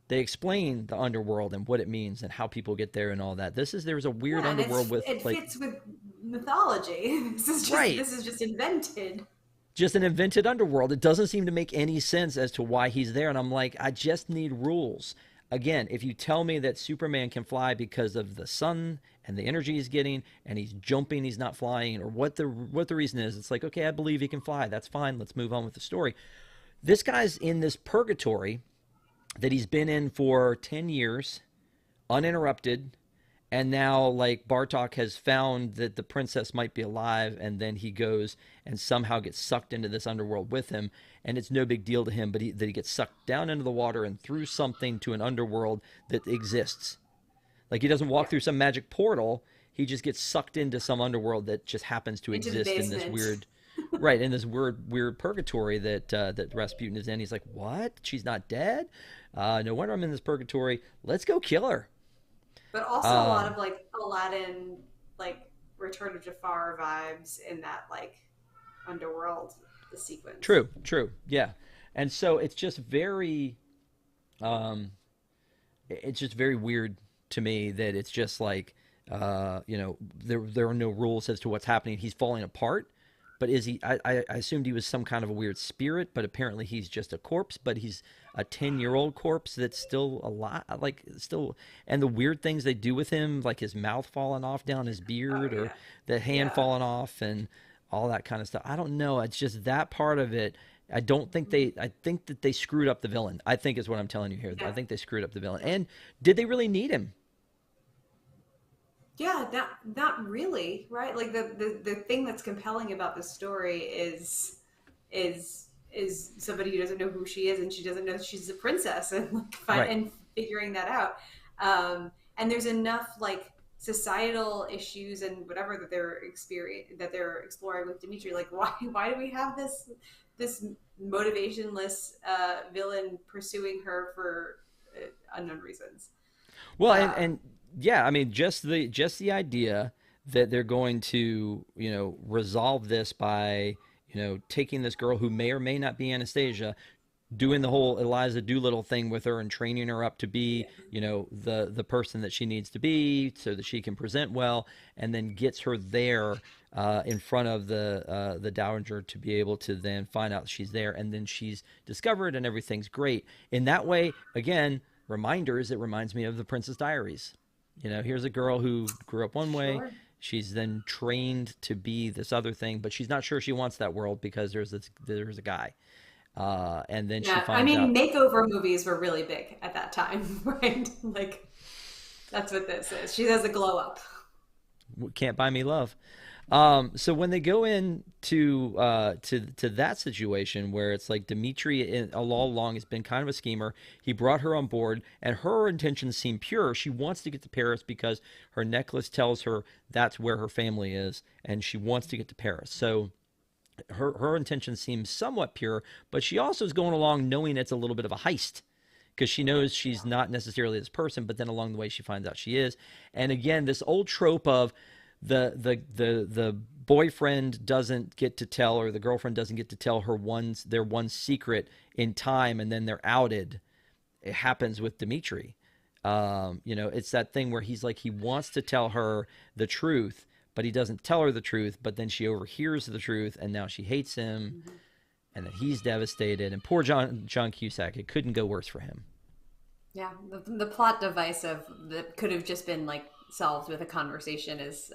they explain the underworld and what it means and how people get there and all that. There's a weird Yeah, and underworld with it like, fits with mythology. right, This is just invented. just an invented underworld. It doesn't seem to make any sense as to why he's there. And I'm like, I just need rules. Again, if you tell me that Superman can fly because of the sun and the energy he's getting, and he's jumping, he's not flying, or what the reason is, it's like, okay, I believe he can fly. That's fine. Let's move on with the story. This guy's in this purgatory that he's been in for 10 years, uninterrupted, and now like Bartok has found that the princess might be alive, and then he goes and somehow gets sucked into this underworld with him, and it's no big deal to him, but that he gets sucked down into the water and through something to an underworld that exists. Like he doesn't walk Yeah, through some magic portal, he just gets sucked into some underworld that just happens to into the exist in this basement. weird, right, in this weird purgatory that Rasputin is in. He's like, what, she's not dead? No wonder I'm in this purgatory. Let's go kill her. But also a lot um of like Aladdin, like Return of Jafar vibes in that like underworld the sequence. True, yeah. And so um it's just very weird to me that it's just like, there are no rules as to what's happening. He's falling apart, but is he? I assumed he was some kind of a weird spirit, but apparently he's just a corpse. But he's a 10-year-old corpse that's still alive, like still. And the weird things they do with him, like his mouth falling off down his Oh beard, or yeah, the hand yeah. falling off, and all that kind of stuff. I don't know. It's just that part of it. I don't think they. I think that they screwed up the villain. I think is what I'm telling you here. I Yeah, think they screwed up the villain. yeah. And did they really need him? Yeah, not really, right? Like the thing that's compelling about this story is somebody who doesn't know who she is and she doesn't know that she's a princess and like Right. and figuring that out. And there's enough like societal issues and whatever that they're exploring with Dimitri. Like why do we have this motivationless villain pursuing her for unknown reasons? Well, and Um, yeah, I mean, just the idea that they're going to, resolve this by, taking this girl who may or may not be Anastasia, doing the whole Eliza Doolittle thing with her and training her up to be, yeah, the person that she needs to be so that she can present well, and then gets her there, in front of the dowager, to be able to then find out she's there, and then she's discovered and everything's great. In that way, again, reminders, it reminds me of the Princess Diaries. Here's a girl who grew up one way. sure. She's then trained to be this other thing, but she's not sure she wants that world because there's a guy, and then she Yeah, I finds mean, out. makeover movies were really big at that time, right? Like, that's what this is. She has a glow up. Can't buy me love. So when they go in to that situation where it's like Dimitri, all along, has been kind of a schemer. He brought her on board, and her intentions seem pure. She wants to get to Paris because her necklace tells her that's where her family is, and she wants to get to Paris. So her intention seems somewhat pure, but she also is going along knowing it's a little bit of a heist. because she knows she's not necessarily this person, but then along the way she finds out she is. And again, this old trope of the boyfriend doesn't get to tell, or the girlfriend doesn't get to tell their one secret in time, and then they're outed. It happens with Dimitri. It's that thing where he's like, he wants to tell her the truth, but he doesn't tell her the truth. But then she overhears the truth, and now she hates him, Mm-hmm. and then he's devastated. And poor John Cusack, it couldn't go worse for him. Yeah, the plot device of that could have just been like solved with a conversation is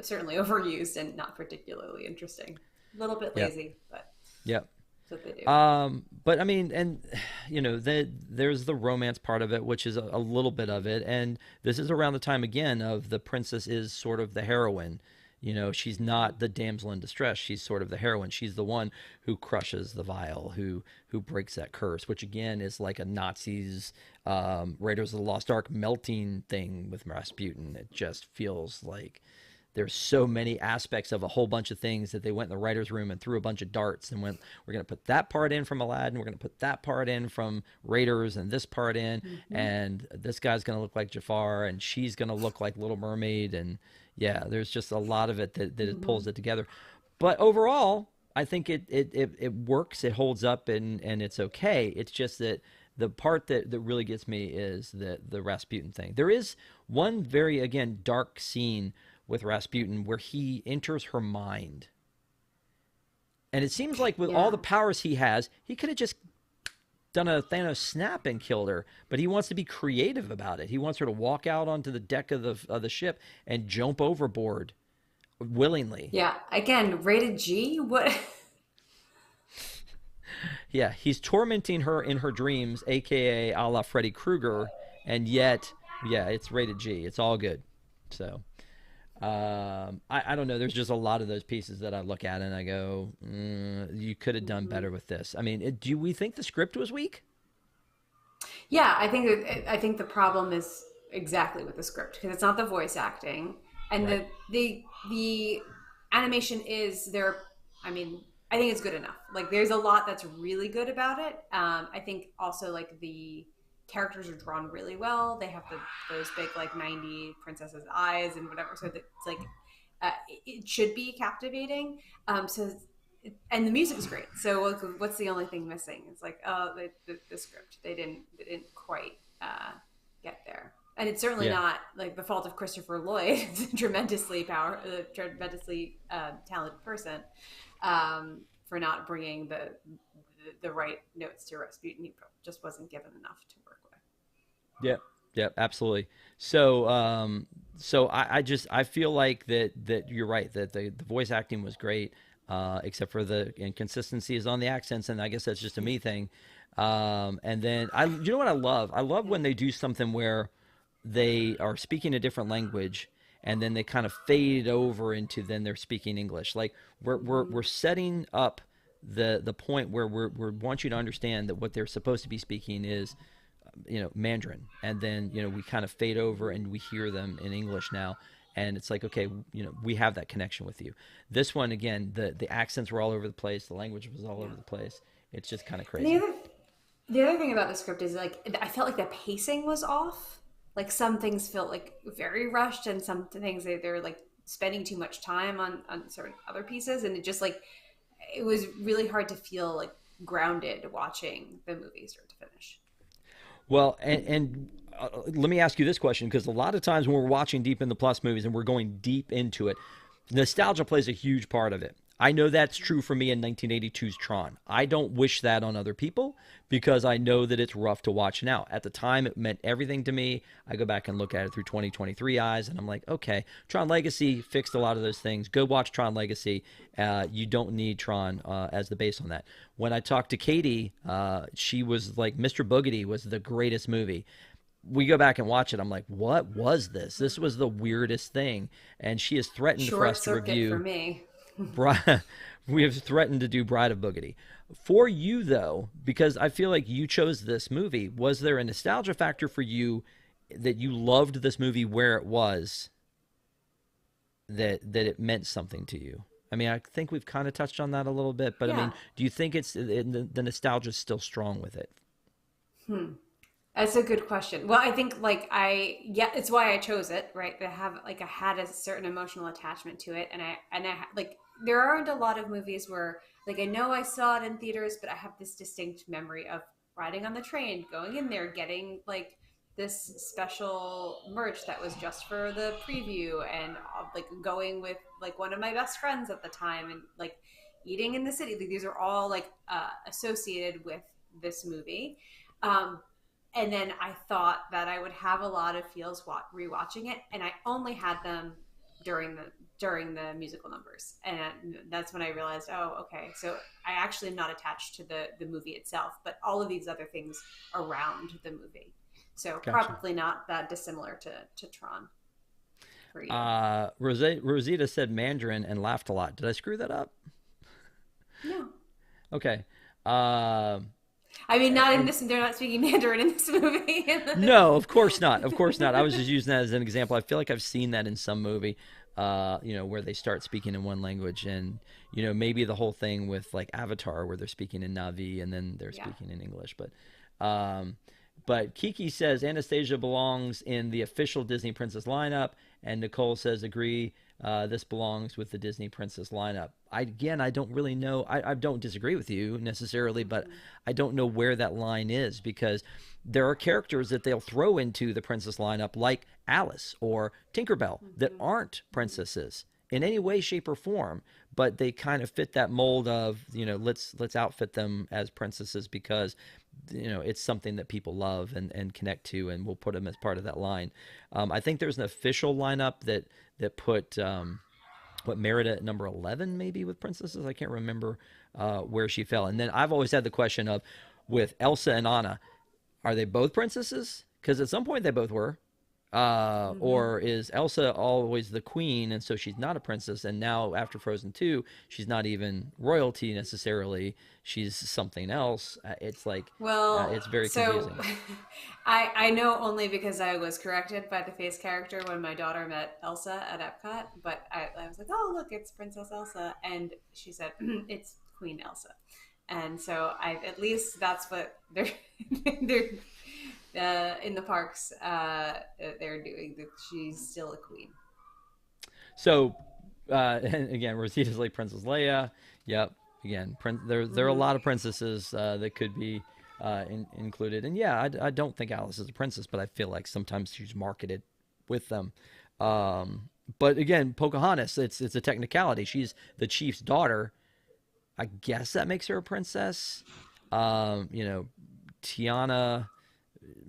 certainly overused and not particularly interesting. A little bit Yep, lazy, but yep. that's what they do. But I mean, and there's the romance part of it, which is a little bit of it, and this is around the time again of the princess is sort of the heroine. She's not the damsel in distress. She's sort of the heroine. She's the one who crushes the vial, who breaks that curse, which again is like a Nazis, Raiders of the Lost Ark melting thing with Rasputin. It just feels like there's so many aspects of a whole bunch of things that they went in the writer's room and threw a bunch of darts and went, we're going to put that part in from Aladdin, we're going to put that part in from Raiders, and this part in, Mm-hmm. and this guy's going to look like Jafar, and she's going to look like Little Mermaid, and yeah, there's just a lot of it that it Mm-hmm. pulls it together. But overall, I think it works, it holds up, and it's okay. It's just that the part that really gets me is the Rasputin thing. There is one very, again, dark scene with Rasputin where he enters her mind. And it seems like with all Yeah. the powers he has, he could have just done a Thanos snap and killed her, but he wants to be creative about it. He wants her to walk out onto the deck of the ship and jump overboard willingly. Yeah. Again, rated G. What? Yeah, he's tormenting her in her dreams, aka a la Freddy Krueger, and yet, yeah, it's rated G. It's all good. So, I don't know. There's just a lot of those pieces that I look at and I go, you could have done Mhm. better with this. I mean, do we think the script was weak? Yeah, I think the problem is exactly with the script because it's not the voice acting and Right. the animation is there. I mean, I think it's good enough. Like, there's a lot that's really good about it. I think also like the characters are drawn really well. They have those big like 90 princesses eyes and whatever. So it's like it should be captivating. So and the music is great. So what's the only thing missing? It's like, oh, the script. They didn't quite get there. And it's certainly Yeah. not like the fault of Christopher Lloyd, tremendously talented person, for not bringing the right notes to Rasputin. He just wasn't given enough to work with. Yep. Yep. Absolutely. So, I feel like that you're right that the voice acting was great, except for the inconsistencies on the accents, and I guess that's just a me thing. And then you know what I love? I love Yeah. when they do something where they are speaking a different language, and then they kind of fade over into then they're speaking English. Like Mm-hmm. we're setting up the point where we want you to understand that what they're supposed to be speaking is Mandarin, and then we kind of fade over Mm-hmm. and we hear them in English now, and it's like, okay, we have that connection with you. This one again, the accents were all over the place, the language was all over Yeah. the place. It's just kind of And crazy. the other thing about the script is like I felt like the pacing was off. Like some things felt like very rushed, and some things they're like spending too much time on certain other pieces, and it just like it was really hard to feel like grounded watching the movie start to finish. Well, and let me ask you this question, because a lot of times when we're watching Deep in the Plus movies and we're going deep into it, nostalgia plays a huge part of it. I know that's true for me in 1982's Tron. I don't wish that on other people because I know that it's rough to watch now. At the time, it meant everything to me. I go back and look at it through 2023 eyes, and I'm like, okay, Tron Legacy fixed a lot of those things. Go watch Tron Legacy. You don't need Tron as the base on that. When I talked to Katie, she was like, Mr. Boogedy was the greatest movie. We go back and watch it. I'm like, what was this? This was the weirdest thing. And she has threatened for Short us to circuit for review. me. We have threatened to do Bride of Boogedy. For you, though, because I feel like you chose this movie, was there a nostalgia factor for you that you loved this movie where it was, that it meant something to you? I mean, I think we've kind of touched on that a little bit, but I Yeah. mean, do you think it's the nostalgia is still strong with it? Hmm. That's a good question. Well, I think yeah, it's why I chose it, right? I have like I had a certain emotional attachment to it, and I like there aren't a lot of movies where like I know I saw it in theaters, but I have this distinct memory of riding on the train, going in there, getting like this special merch that was just for the preview, and like going with like one of my best friends at the time, and like eating in the city. Like, these are all like associated with this movie. Um, and then I thought that I would have a lot of feels rewatching it, and I only had them during the musical numbers, and that's when I realized, oh, okay, so I actually am not attached to the movie itself, but all of these other things around the movie. So Gotcha. probably not that dissimilar to Tron for you. Rosita said Mandarin and laughed a lot. Did I screw that up? No, Okay. Uh, I mean not in and this. They're not speaking Mandarin in this movie. no, of course not. Of course not. I was just using that as an example. I feel like I've seen that in some movie, where they start speaking in one language, and maybe the whole thing with like Avatar, where they're speaking in Navi and then they're Yeah. speaking in English. Um, but Kiki says Anastasia belongs in the official Disney Princess lineup, and Nicole says agree. This belongs with the Disney Princess lineup. I don't really know. I don't disagree with you necessarily, but Mm-hmm. I don't know where that line is because there are characters that they'll throw into the princess lineup, like Alice or Tinkerbell, that Mm-hmm. aren't Mm-hmm. princesses in any way, shape, or form, but they kind of fit that mold of let's outfit them as princesses because it's something that people love and connect to, and we'll put them as part of that line. I think there's an official lineup that put what Merida at number 11 maybe with princesses. I can't remember where she fell. And then I've always had the question of with Elsa and Anna, are they both princesses? Because at some point they both were. Mm-hmm. Or is Elsa always the queen and so she's not a princess? And now after Frozen 2, she's not even royalty necessarily. She's something else. It's like, Well, it's very so confusing. I know only because I was corrected by the face character when my daughter met Elsa at Epcot. But I was like, oh look, it's Princess Elsa, and she said it's Queen Elsa, and so I at least that's what they're they're in the parks they're doing. That she's still a queen. So, and again, Rosita's like Princess Leia. Yep. Again, there are a Mm-hmm. lot of princesses that could be included, and yeah, I don't think Alice is a princess, but I feel like sometimes she's marketed with them. But again, Pocahontas, it's a technicality. She's the chief's daughter. I guess that makes her a princess. Um, you know, Tiana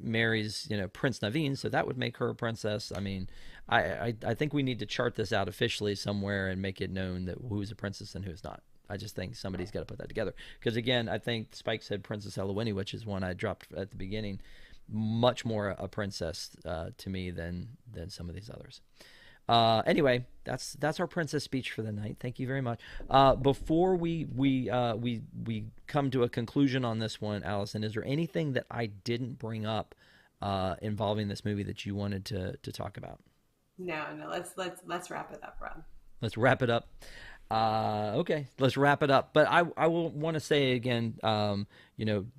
marries Prince Naveen, so that would make her a princess. I mean, I think we need to chart this out officially somewhere and make it known that who's a princess and who's not. I just think somebody's got to put that together because again, I think Spike said Princess Eloweni, which is one I dropped at the beginning, much more a princess to me than some of these others. Anyway, that's our princess speech for the night. Thank you very much. Before we come to a conclusion on this one, Allison, is there anything that I didn't bring up involving this movie that you wanted to talk about? No, no, let's wrap it up, Rob. Let's wrap it up. Okay, let's wrap it up. But I will want to say again,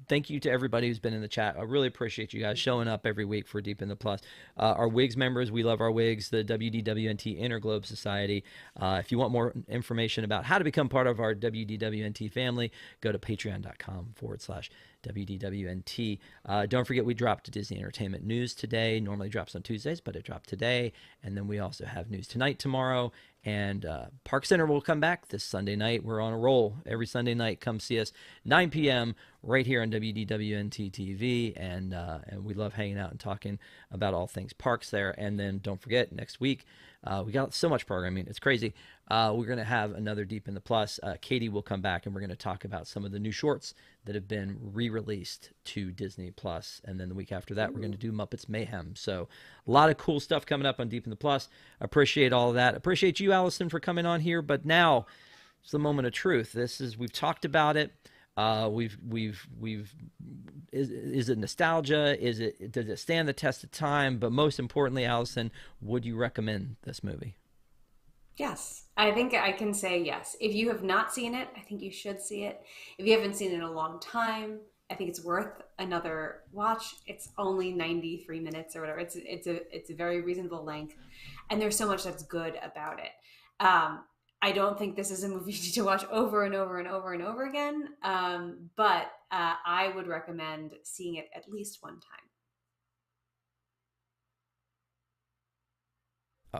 thank you to everybody who's been in the chat. I really appreciate you guys showing up every week for Deep in the Plus. Our WIGS members, we love our WIGS, the WDWNT Interglobe Society. If you want more information about how to become part of our WDWNT family, go to patreon.com/WDWNT. Don't forget, we dropped Disney Entertainment News today. Normally drops on Tuesdays, but it dropped today. And then we also have News Tonight tomorrow. And Park Center will come back this Sunday night. We're on a roll every Sunday night. Come see us 9 p.m. right here on WDWNT TV, and we love hanging out and talking about all things parks there. And then don't forget, next week we got so much programming, it's crazy. We're going to have another Deep in the Plus. Katie will come back, and we're going to talk about some of the new shorts that have been re-released to Disney Plus. And then the week after that, we're going to do Muppets Mayhem. So a lot of cool stuff coming up on Deep in the Plus. Appreciate all of that. Appreciate you, Allison, for coming on here. But now it's the moment of truth. We've talked about it. Is it nostalgia? Does it stand the test of time? But most importantly, Allison, would you recommend this movie? Yes, I think I can say yes. If you have not seen it, I think you should see it. If you haven't seen it in a long time, I think it's worth another watch. It's only 93 minutes or whatever. It's a very reasonable length, and there's so much that's good about it. I don't think this is a movie you need to watch over and over and over and over again, but I would recommend seeing it at least one time.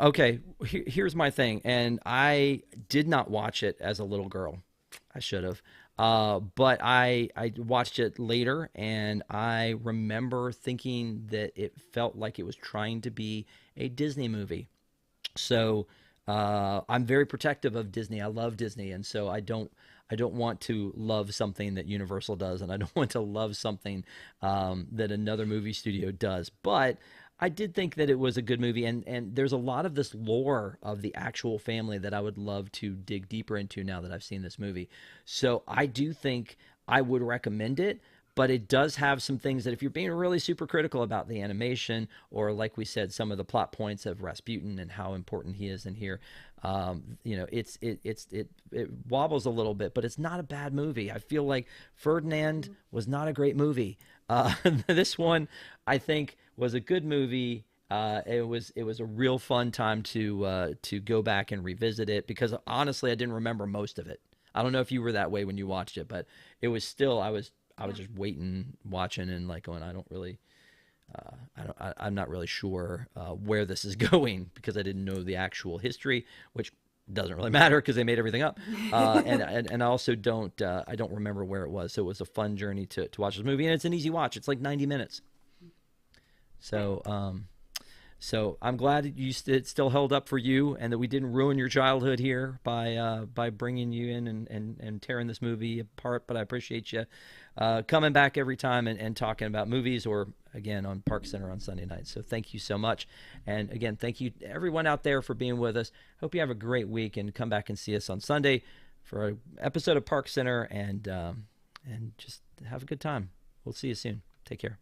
Okay, here's my thing, and I did not watch it as a little girl. I should have. But I watched it later, and I remember thinking that it felt like it was trying to be a Disney movie. So I'm very protective of Disney. I love Disney, and so I don't want to love something that Universal does, and I don't want to love something that another movie studio does. But I did think that it was a good movie, and there's a lot of this lore of the actual family that I would love to dig deeper into now that I've seen this movie. So I do think I would recommend it, but it does have some things that if you're being really super critical about the animation, or like we said, some of the plot points of Rasputin and how important he is in here, it wobbles a little bit, but it's not a bad movie. I feel like Ferdinand was not a great movie. This one, I think, was a good movie. It was a real fun time to go back and revisit it, because honestly, I didn't remember most of it. I don't know if you were that way when you watched it, but it was still I was Yeah. just waiting, watching, and like going, I don't really, I'm not really sure where this is going, because I didn't know the actual history, which doesn't really matter because they made everything up. And I also I don't remember where it was. So it was a fun journey to watch this movie, and it's an easy watch. It's like 90 minutes. Right. So so I'm glad it still held up for you, and that we didn't ruin your childhood here by bringing you in and tearing this movie apart. But I appreciate you coming back every time and talking about movies, or again on Park Center on Sunday nights. So thank you so much, and again thank you to everyone out there for being with us. Hope you have a great week, and come back and see us on Sunday for an episode of Park Center, and just have a good time. We'll see you soon. Take care.